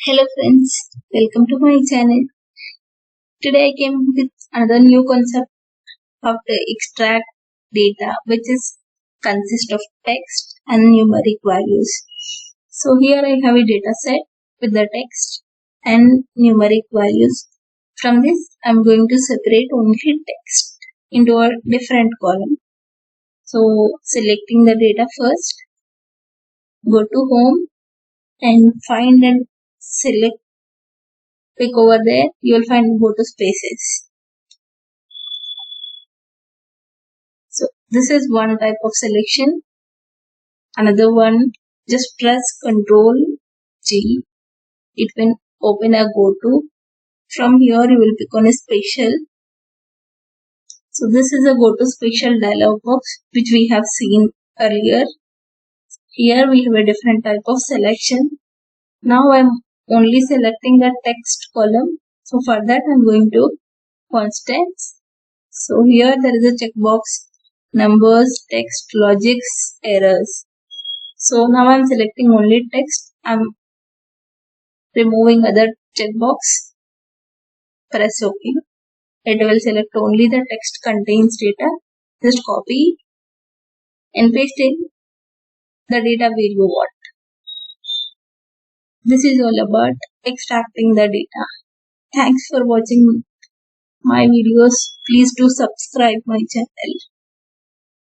Hello friends, welcome to my channel. Today I came with another new concept of the extract data which is consist of text and numeric values. So here I have a data set with the text and numeric values. From this I am going to separate only text into a different column. So selecting the data first, go to home and find and select. Click over there, you will find go to spaces. So this is one type of selection. Another one, just press Ctrl G. It will open a go to. From here you will pick on a special. So this is a go to special dialog box which we have seen earlier. Here we have a different type of selection. Now I am only selecting the text column. So for that I am going to constants. So here there is a checkbox, numbers, text, logics, errors. So now I am selecting only text. I am removing other checkbox. Press OK. It will select only the text contains data. Just copy and paste in the data where you want. This is all about extracting the data. Thanks for watching my videos. Please do subscribe my channel.